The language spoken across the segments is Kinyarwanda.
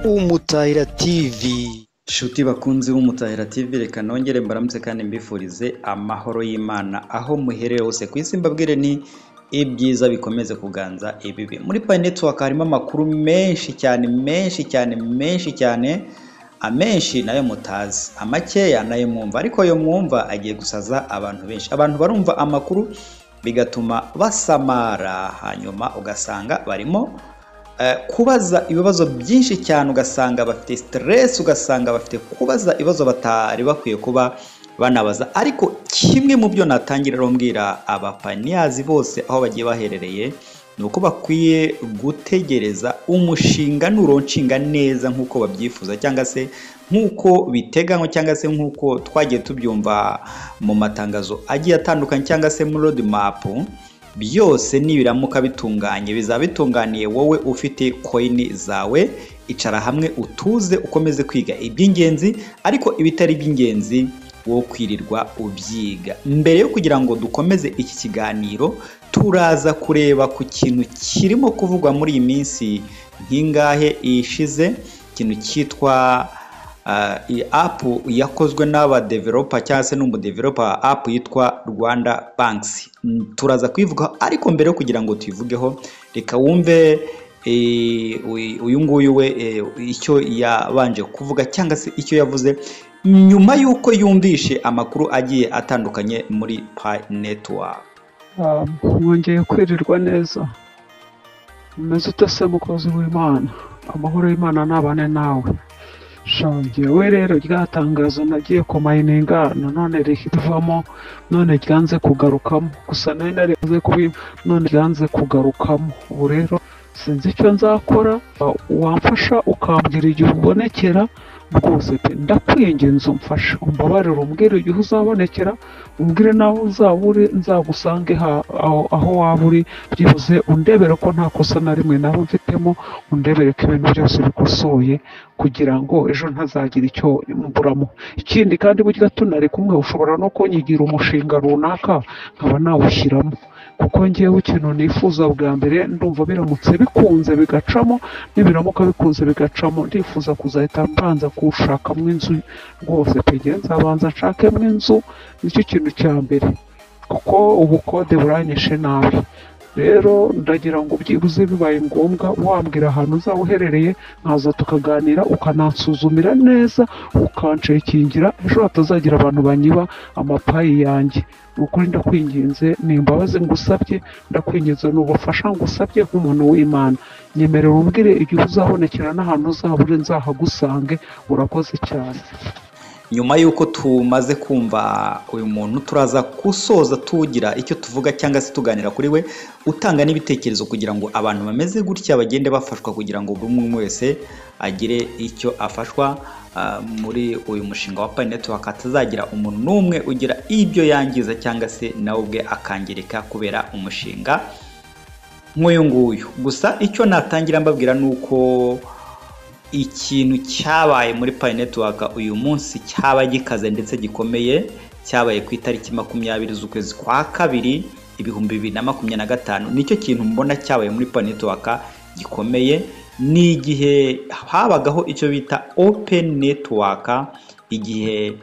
Umutahira TV. Shuti bakunzi b'Umutahira TV, reka nongere mbaramutse kandi mbifurize amahoro y'Imana aho muhereye hose ku isi. Mbabwire ni ibyiza bikomeze kuganza ibibi. Muri Pi Network harimo amakuru menshi cyane, amenshi nayo mutazi, amakeya nayo mwumva, ariko yo mwumva agiye gusaza abantu benshi. Abantu barumva amakuru bigatuma basamara, hanyuma ugasanga barimo kubaza ibibazo byinshi cyane, ugasanga bafite stress, ugasanga bafite kubaza ibibazo batari bakwiye kuba banabaza. Ariko kimwe mu byo natangira rombwira abapaniyazi bose aho bagiye baherereye nuko bakwiye gutegereza umushinga nuronshinga neza nkuko babyifuza, cyangwa se nkuko biteganywa, cyangwa se nkuko twagiye tubyumva mu matangazo agiye atandukanye, cyangwa se muri road map. Byose nibiramuka bitunganye, bizaba bitunganiye wowe ufite coin zawe. Icara hamwe utuze ukomeze kwiga iby'ingenzi, ariko ibitari by'ingenzi wo kwirirwa ubyiga. Mbere yo kugira ngo dukomeze iki kiganiro, turaza kureba ku kintu kirimo kuvugwa muri iyi minsi nkingahe ishize, ikintu cyitwa app yakozwe n'aba developer cyangwa se n'umudeveloper, app yitwa Rwanda Banks. Turaza kwivuga, ariko mbere yo kugira ngo tuyivugeho, reka wumve uyu nguyu we icyo yabanje kuvuga, cyangwa se icyo yavuze nyuma y'uko yumvishe amakuru agiye atandukanye muri Pi Network. Mwongeye kwirirwa neza, umeze utase mukozi w'Imana, amahoro y'Imana nabane nawe. Jewe rero ryatangazo nagiye kumayininga none rikivamo, none ryanze kugarukamo, gusa nari narize kubi, none ryanze kugarukamo. Ubu rero sinzi icyo nzakora, wamfasha ukambwira igihe ubonekera rwose pe, ndakwinginze umfasha, umbabarire umbwire igihe uzabonekera, umbwire naho uzaburi, nzagusange aho waba uri, byibuze undebere ko nta kosa na rimwe naba mfitemo, undebere ko ibintu byose bikosoye, kugira ngo ejo ntazagira icyo mburamo. Ikindi kandi burya tunari kumwe, ushobora no kunyigira umushinga runaka nkaba nawushyiramo, kuko ngewe ikintu nifuza bwa mbere, ndumva biramutse bikunze bigacamo, nibiramuka bikunze bigacamo, ndifuza kuzahita mbanza kushakamo inzu rwose pe, nzabanza nshakemo inzu, nicyo kintu cya mbere, kuko ubukode buranyishe nabi. Rero ndagira ngo byibuze bibaye ngombwa wambwira ahantu uzaba uherereye, nkaza tukaganira, ukanansuzumira neza, ukancekingira, ejo hatazagira abantu banyiba amapayi yanjye. Ukuri ndakwinginze, ni imbabazi ngusabye, ndakwinginze n'ubufasha ngusabye nk'umuntu w'Imana. Nyemerera umbwire igihe uzabonekera n'ahantu uzabure, nzahagusange. Urakoze cyane. Nyuma y'uko tumaze kumva uyu muntu, turaza gusoza tugira icyo tuvuga, cyangwa se tuganira kuri we, utanga n'ibitekerezo kugira ngo abantu bameze gutya bagende bafashwa, kugira ngo buri umwe wese agire icyo afashwa muri uyu mushinga wa Pi Network, hatazagira umuntu n'umwe ugira ibyo yangiza, cyangwa se nawe ubwe akangirika kubera umushinga nk'uyu nguyu. Gusa icyo natangira mbabwira nuko ikintu cyabaye muri Pi Network uyu munsi cyaba gikaze ndetse gikomeye, cyabaye ku itariki 20 z'ukwezi kwa kabiri 2025. Nicyo kintu mbona cyabaye muri Pi Network gikomeye. Ni igihe habagaho icyo bita open network, igihe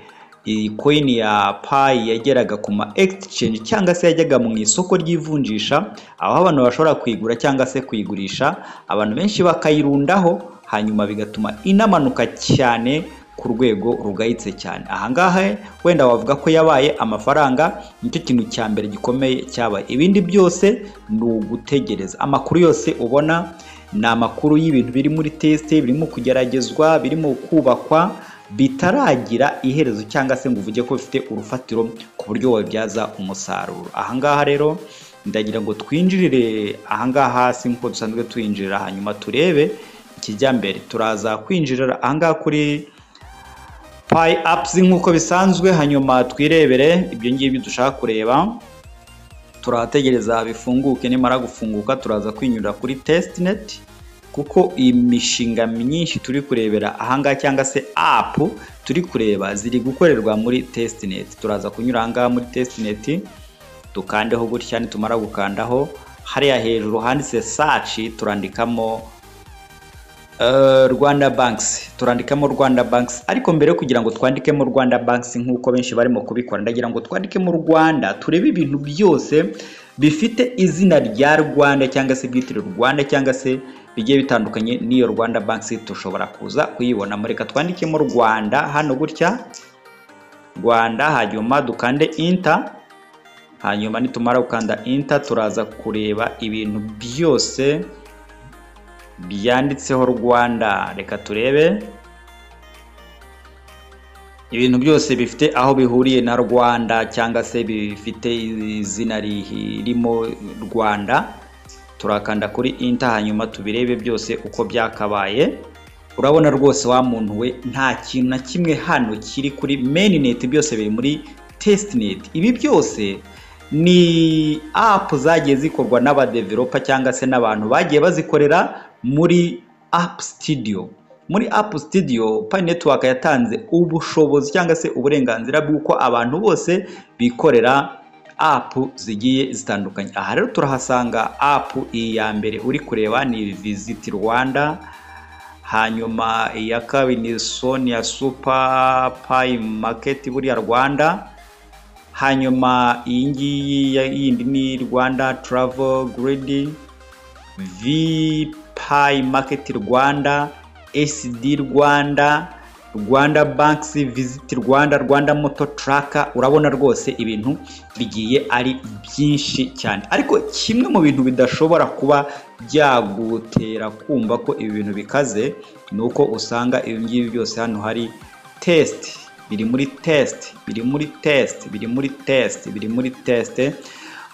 coin ya Pi yageraga ku ma exchange, cyangwa se yajyaga mu isoko ry'ivunjisha, aho abantu bashobora kwigura cyangwa se kuyigurisha, abantu benshi bakayirundaho, hanyuma bigatuma inamanuka cyane ku rwego rugayitse cyane. Ahangaha wenda wavuga ko yabaye amafaranga, nicyo kintu cya mbere gikomeye cyabaye. Ibindi byose ni ugutegereza. Amakuru yose ubona ni amakuru y'ibintu biri muri test, birimo kugeragezwa, birimo kubakwa, bitaragira iherezo, cyangwa se ngo uvuge ko bifite urufatiro ku buryo wabyaza umusaruro. Ahangaha rero ndagira ngo twinjirire ahangaha hasi nk'uko dusanzwe twinjirira, hanyuma turebe ikijya mbere. Turaza kwinjirira ahangaha kuri Pi apps nk'uko bisanzwe, hanyuma twirebere ibyo ngibyo dushaka kureba. Turategereza bifunguke, nimara gufunguka turaza kwinyura kuri testnet, kuko imishinga myinshi turi kurebera ahangaha, cyangwa se app turi kureba ziri gukorerwa muri testnet. Turaza kunyura ahangaha muri testnet, tukandeho gutya, nitumara gukandaho hariya hejuru handitse search, turandikamo Rwanda Banks, turandikamo Rwanda Banks, ariko mbere yo kugira ngo twandikemo Rwanda Banks nk'uko benshi barimo kubikora, ndagira ngo twandikemo Rwanda, turebe ibintu byose bifite izina rya Rwanda cyangwa se byitiriwe Rwanda cyangwa se bigiye bitandukanye n'iyo Rwanda Banks, tushobora kuza kuyibona. Mureka twandikemo Rwanda hano gutya, Rwanda, hanyuma dukande enter, hanyuma nitumara gukanda enter turaza kureba ibintu byose byanditseho Rwanda. Reka turebe ibintu byose bifite aho bihuriye na Rwanda cyangwa se bifite izina ririmo Rwanda. Turakanda kuri enter hanyuma tubirebe byose uko byakabaye. Urabona rwose wa muntu we, nta kintu na kimwe hano kiri kuri mainnet, byose biri muri testnet. Ibi byose ni app zagiye zikorwa n'aba developer cyangwa se n'abantu bagiye bazikorera muri App Studio. Muri App Studio Pi Network yatanze ubushobozi cyangwa se uburenganzira bw'uko abantu bose bikorera app zigiye zitandukanye. Aha rero turahasanga app iya mbere uri kureba ni Visit Rwanda, hanyuma iya kabiri ni Sonia Super Pi Market buriya Rwanda, hanyuma iyi ngiyi yindi ni Rwanda Travel Grid, Pi Market Rwanda, SD Rwanda, Rwanda Banks, Visit Rwanda, Rwanda Motor Tracker. Urabona rwose ibintu bigiye ari byinshi cyane, ariko kimwe mu bintu bidashobora kuba byagutera kumva ko ibi bintu bikaze nuko usanga ibi ngibi byose hano hari test, biri muri test, biri muri test, biri muri test, biri muri test.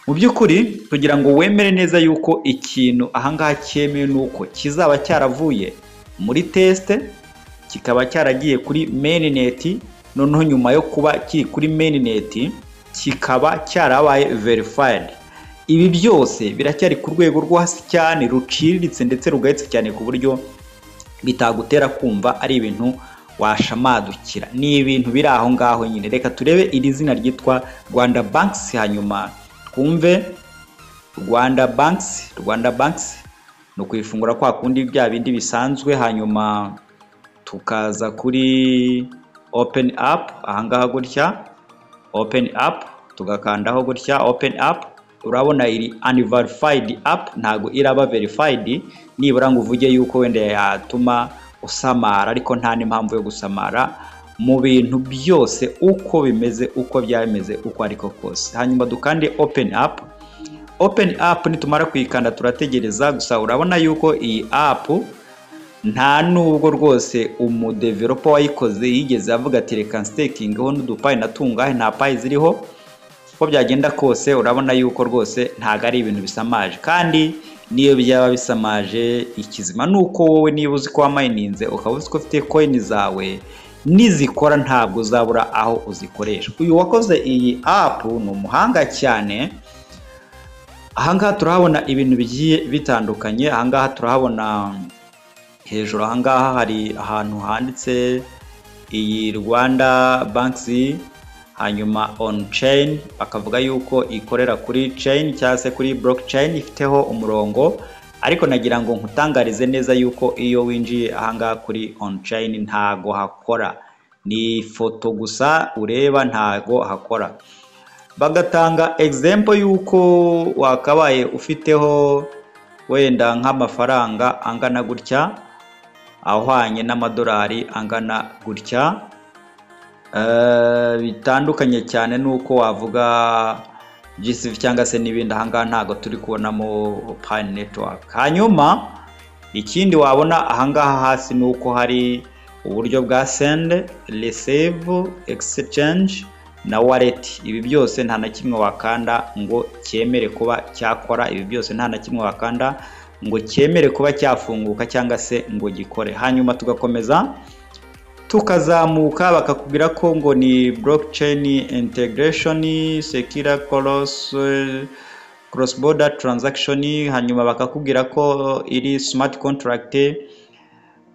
Mu by'ukuri kugira ngo wemere neza yuko ikintu ahangaha cyemewe nuko kizaba cyaravuye muri test kikaba cyaragiye kuri mainnet, noneho nyuma yo kuba kiri kuri mainnet kikaba cyarabaye verified. Ibi byose biracyari ku rwego rwo hasi cyane, ruciriritse ndetse rugahitse cyane ku buryo bitagutera kumva ari ibintu washamadukira. Ni ibintu biri aho ngaho nyine. Reka turebe iri zina ryitwa Rwanda Banks, hanyuma twumve Rwanda Banks. Rwanda Banks no kwifungura kwa kundi bya bindi bisanzwe, hanyuma tukaza kuri open up ahangaha gutya, open up tugakandaho gutya open up. Urabona iri unverified app, ntago iraba verified, nibura ngo uvuge yuko wenda yatuma usamara, ariko nta n'impamvu yo gusamara mu bintu byose uko bimeze, uko byameze uko ariko kose. Hanyuma dukande open up. Open up nitumara kuyikanda turategereza gusa. Urabona yuko iyi app nta nubwo rwose umudeveloper wayikoze yigeze avuga ati reka staking ho n'udupayi natungahe, nta payi ziriho. Uko byagenda kose urabona yuko rwose ntago ari ibintu bisamaje, kandi niyo byaba bisamaje ikizima nuko wowe niba uzi ko wamininze ukaba uzi ko ufite coin zawe nizikora ntabwo uzabura aho uzikoresha. Uyu wakoze iyi app ni umuhanga cyane. Ahangaha turahabona ibintu bigiye bitandukanye. Ahangaha turahabona hejuru, ahangaha hari ahantu handitse iyi Rwanda Banks, hanyuma on chain bakavuga yuko ikorera kuri chain cyangwa se kuri blockchain ifiteho umurongo, ariko nagira ngo nkutangarize neza yuko iyo winjiye ahangaha kuri on chain ntago hakora, ni foto gusa ureba, ntago hakora. Bagatanga example yuko wakabaye ufiteho wenda nk'amafaranga angana gutya, ahwanye n'amadolari angana gutya. Bitandukanye cyane nuko wavuga GSV cyangwa se n'ibindi. Ahangaha ntago turi kubonamo Pi Network. Hanyuma ikindi wabona ahangaha hasi nuko hari uburyo bwa send, receive, exchange na wallet. Ibi byose nta na kimwe wakanda ngo cyemere kuba cyakora, ibi byose nta na kimwe wakanda ngo cyemere kuba cyafunguka cyangwa se ngo gikore. Hanyuma tugakomeza tukazamuka, bakakubwira ko ngo ni blockchain integration, secure cross border transaction. Hanyuma bakakubwira ko iri smart contract,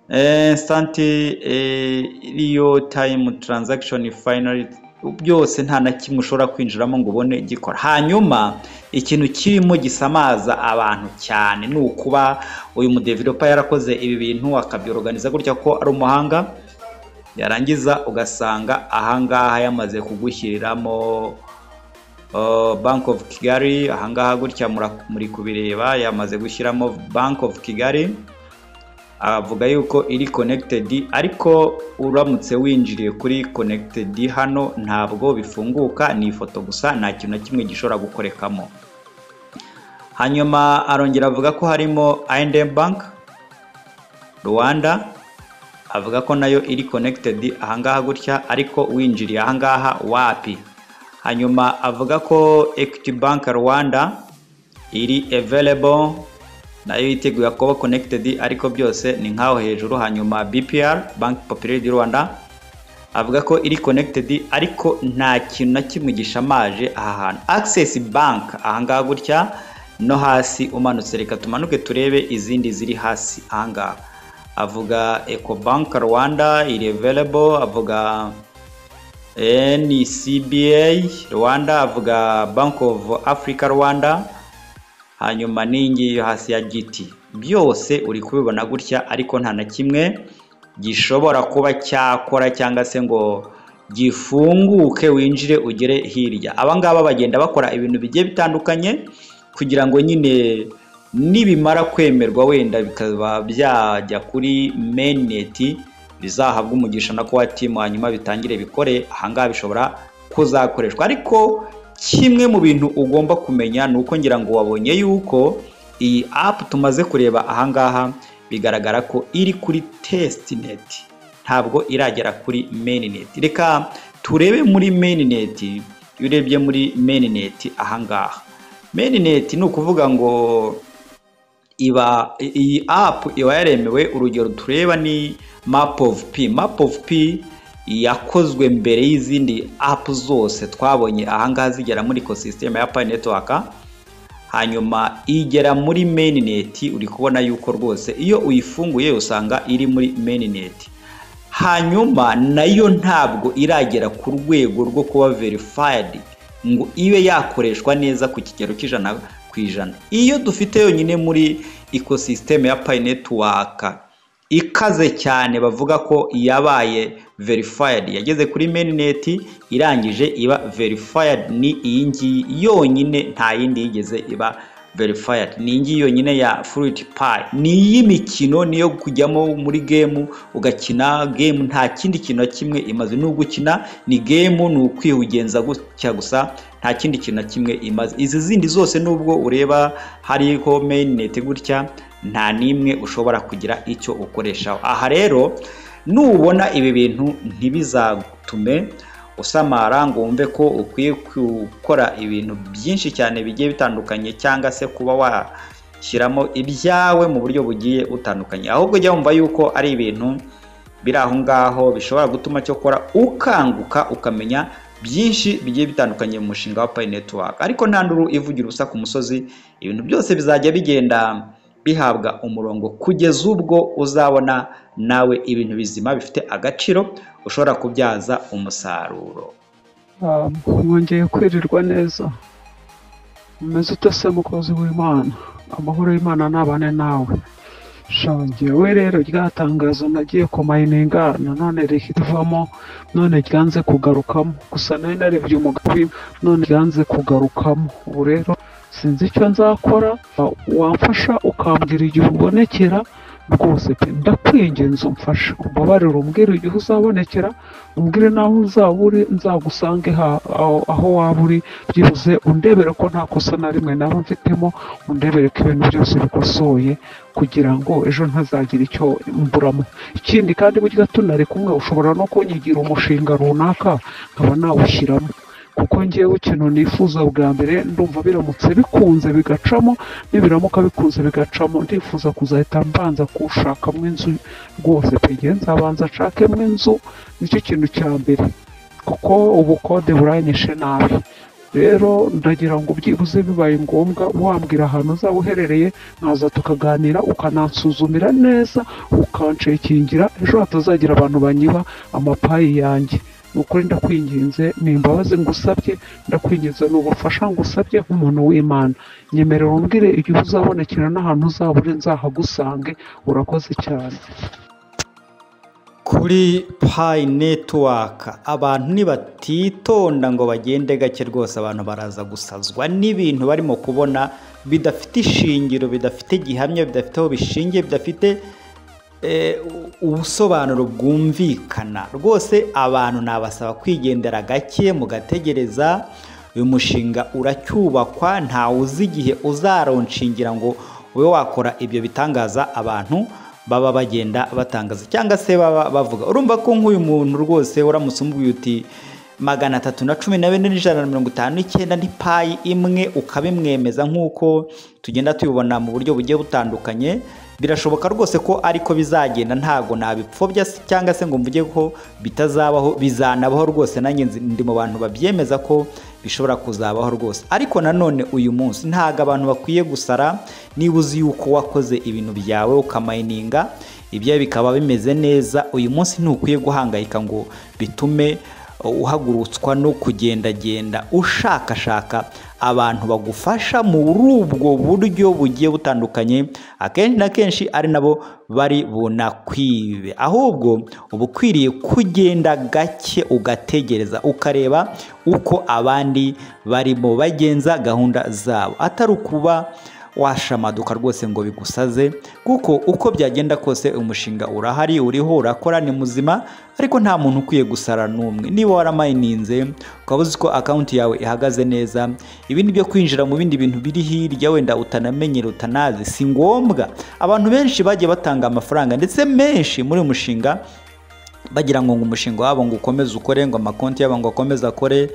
instant real time transaction, finally byose nta na kimwe ushobora kwinjiramo ngo ubone gikora. Hanyuma ikintu kirimo gisamaza abantu cyane ni ukuba uyu mudeveloper yarakoze ibi bintu akabyorganiza gutya ko ari umuhanga, yarangiza ugasanga ahangaha yamaze kugushyiriramo Bank of Kigali, ahangaha gutya muri kubireba yamaze gushyiramo Bank of Kigali, avuga yuko iri connected, ariko uramutse winjiriye kuri connected hano ntabwo bifunguka, ni ifoto gusa, nta kintu na kimwe gishobora gukorekamo. Hanyuma arongera avuga ko harimo I&M Bank Rwanda, avuga ko nayo iri connected ahangaha gutya, ariko winjiriye ahangaha wapi. Hanyuma avuga ko Equity Bank Rwanda iri available, nayo yiteguye kuba connected, ariko byose ni nkaho hejuru. Hanyuma BPR Bank Populaire du Rwanda avuga ko iri connected, ariko nta kintu na kimwe gishamaje aha hantu. Access Bank ahangaha gutya no hasi umanutse, reka tumanuke turebe izindi ziri hasi ahangaha. Avuga Eco Bank Rwanda iri available, avuga NCBA Rwanda, avuga Bank of Africa Rwanda, hanyuma n'ingi hasi ya GT. Byose uri kubibona gutya, ariko nta na kimwe gishobora kuba cyakora cyangwa se ngo gifunguke winjire ugere hirya. Abangaba bagenda bakora ibintu bigiye bitandukanye kugira ngo nyine nibimara kwemerwa wenda bikaba byajya kuri mainnet, bizahabwa umugisha na kwa team, hanyuma bitangire bikore. Ahangaha bishobora kuzakoreshwa, ariko kimwe mu bintu ugomba kumenya nuko ngira ngo wabonye yuko iyi app tumaze kureba ahangaha bigaragara ko iri kuri testnet, ntabwo iragera kuri mainnet. Reka turebe muri mainnet. Urebye muri mainnet ahangaha, mainnet ni ukuvuga ngo iyi app iba yaremewe. Urugero tureba ni Map of P. Map of P yakozwe mbere y'izindi app zose twabonye ahangaha zigera muri ecosystem ya Pi Network, hanyuma igera muri mainnet. Uri kubona yuko rwose iyo uyifunguye usanga iri muri mainnet, hanyuma nayo ntabwo iragera ku rwego rwo kuba verified ngo ibe yakoreshwa neza ku kigero k'100%. Iyo dufite yonyine muri ecosystem ya Pi Network ikaze cyane, bavuga ko yabaye verified, yageze kuri mainnet irangije iba verified, ni iyi ngiyi yonyine, nta yindi yigeze iba verified. Ni iyi yonyine ya Fruit Pie, ni y'imikino, niyo kujyamo muri game ugakina game, nta kindi kintu kimwe imaze. No gukina ni game, ni ukwihugenza gutya gusa, nta kindi kintu kimwe imaze. Izi zindi zose nubwo ureba hariho mainnet gutya, nta nimwe ushobora kugira icyo ukoreshaho. Aha rero nubona ibi bintu ntibizatume usamara ngo wumve ko ukwiye gukora ibintu byinshi cyane bigiye bitandukanye, cyangwa se kuba washyiramo ibyawe mu buryo bugiye utandukanye. Ahubwo jya wumva yuko ari ibintu biri aho ngaho bishobora gutuma cyo kora ukanguka ukamenya byinshi bigiye bitandukanye mu mushinga wa Pi Network. Ariko nta nduru ivugira ubusa ku musozi, ibintu byose bizajya bigenda bihabwa umurongo kugeza ubwo uzabona nawe ibintu bizima bifite agaciro ushobora kubyaza umusaruro. Mwongeye kwirirwa neza, umeze utase mukozi w'Imana, amahoro y'Imana nabane nawe. Shangewe rero ryatangazo nagiye kumayininga none rikivamo, none ryanze kugarukamo, gusa nari narebye umugabi none ryanze kugarukamo. Ubu rero sinzi icyo nzakora, wamfasha ukambwira igihe ubonekera rwose pe, ndakwinginze umfasha, umbabarire umbwire igihe uzabonekera, umbwire naho uzaba uri, nzagusange aho waba uri, byibuze undebere ko nta kosa na rimwe naba mfitemo, undebere ko ibintu byose bikosoye kugira ngo ejo ntazagira icyo mburamo. Ikindi kandi burya tunari kumwe ushobora no kunyigira umushinga runaka nkaba nawushyiramo, kuko ngewe ikintu nifuza bwa mbere ndumva biramutse bikunze bigacamo, nibiramuka bikunze bigacamo ndifuza kuzahita mbanza kushakamo inzu rwose pe, nzabanza nshakemo inzu, nicyo kintu cya mbere, kuko ubukode buranyishe nabi. Rero ndagira ngo byibuze bibaye ngombwa wambwira ahantu uzaba uherereye, nkaza tukaganira ukanansuzumira neza ukancekingira, ejo hatazagira abantu banyiba amapayi yanjye. nukuri ndakwinginze, ni imbabazi ngusabye, ndakwinginze ni ubufasha ngusabye nk'umuntu w'Imana. Nyemerera umbwire igihe uzabonekera n'ahantu uzabure nzahagusange. Urakoze cyane. Kuri Pi Network abantu nibatitonda ngo bagende gake rwose abantu baraza gusazwa n'ibintu barimo kubona bidafite ishingiro, bidafite gihamya, bidafite aho bishingiye, bidafite ubusobanuro bwumvikana. Rwose abantu nabasaba kwigendera gake mugategereza. Uyu mushinga uracyubakwa, ntawe uzi igihe uzaronshingira ngo ube wakora ibyo bitangaza abantu baba bagenda batangaza cyangwa se baba bavuga. Urumva ko nk'uyu muntu rwose uramutse umubwiye uti 314,159 ni payi imwe ukabimwemeza nk'uko tugenda tubibona mu buryo bugiye butandukanye, birashoboka rwose ko ariko bizagenda. Ntago nabipfobya cyangwa se ngo mvuge ko bitazabaho, bizanabaho rwose. Nanjye ndi mu bantu babyemeza ko bishobora kuzabaho rwose. Ariko nanone uyu munsi ntago abantu bakwiye gusara. Niba uzi yuko wakoze ibintu byawe ukamayininga ibyawe bikaba bimeze neza, uyu munsi ntukwiye guhangayika ngo bitume uhagurutswa no kugendagenda ushakashaka abantu bagufasha muri ubwo buryo bugiye butandukanye. Akenshi na kenshi ari nabo bari bunakwibe. Ahubwo uba ukwiriye kugenda gake ugategereza ukareba uko abandi barimo bagenza gahunda zabo, atari ukuba washamaduka rwose ngo bigusaze. Kuko uko byagenda kose umushinga urahari, uriho, urakora, ni muzima. Ariko nta muntu ukwiye gusara n'umwe. Niba waramayininze ukaba uzi ko account yawe ihagaze neza, ibindi byo kwinjira mu bindi bintu biri hirya wenda utanamenyera, utanazi, si ngombwa. Abantu benshi bagiye batanga amafaranga ndetse menshi muri umushinga bagira ngo umushinga wabo ngo ukomeze ukore, ngo amakonti yabo ngo akomeze akore.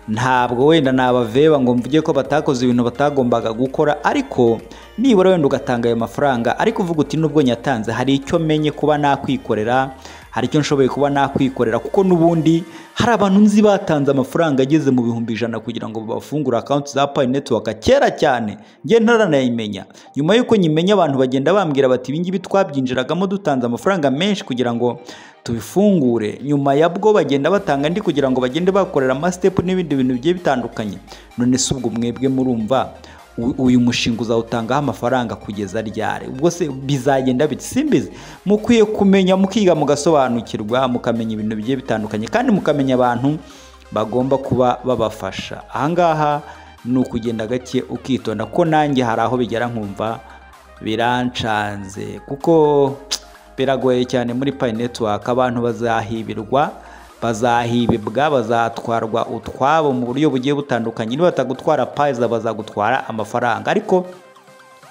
Ntabwo wenda nabaveba ngo mvuge ko batakoze ibintu batagombaga gukora, ariko nibura wenda ugatanga ayo mafaranga ariko uvuga uti nubwo nyatanze hari icyo menye kuba nakwikorera, hari icyo nshoboye kuba nakwikorera. Kuko nubundi hari abantu nzi batanze amafaranga ageze mu 100,000 kugira ngo bafungure account za Pi Network kera cyane, nge ntaranayimenya. Nyuma yuko nyimenya abantu bagenda bambwira bati ibingibi twabyinjiragamo dutanze amafaranga menshi kugira ngo tubifungure. Nyuma yabwo bagenda batanga ndi kugira ngo bagende bakorera ama step n'ibindi bintu bigiye bitandukanye. None se ubwo mwebwe murumva uyu mushinga uzawutangaho amafaranga kugeza ryari? Ubwo se bizagenda biti? Simbizi. Mukwiye kumenya, mukiga, mugasobanukirwa, mukamenya ibintu bigiye bitandukanye kandi mukamenya abantu bagomba kuba babafasha. Ahangaha ni ukugenda gake ukitonda, ko nanjye hari aho bigera nkumva birancanze, kuko biragoye cyane muri Pi Network. Abantu bazahibirwa, bazahibibwa, bazatwarwa utwabo mu buryo bugiye butandukanye. Niba batagutwara payiza bazagutwara amafaranga, ariko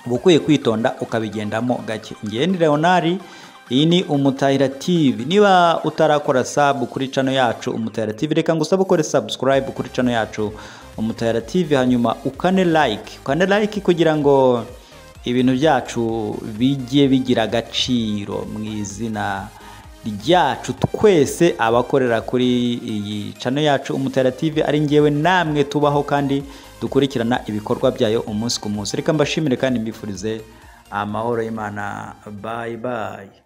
ubukwiye kwitonda ukabigendamo gake. Ngende Leonard, iyi ni Umutahira TV. Niba utarakora sub kuri channel yacu Umutahira TV, reka ngusaba ukore subscribe kuri channel yacu Umutahira TV, hanyuma ukane like kugira ngo ibintu byacu bijye bigira agaciro mu izina ryacu twese abakorera kuri iyi channel yacu Umutahira TV, ari ngewe namwe tubaho kandi dukurikirana ibikorwa byayo umunsi ku munsi. Reka mbashimire kandi mbifurize amahoro y'Imana. Bye bye.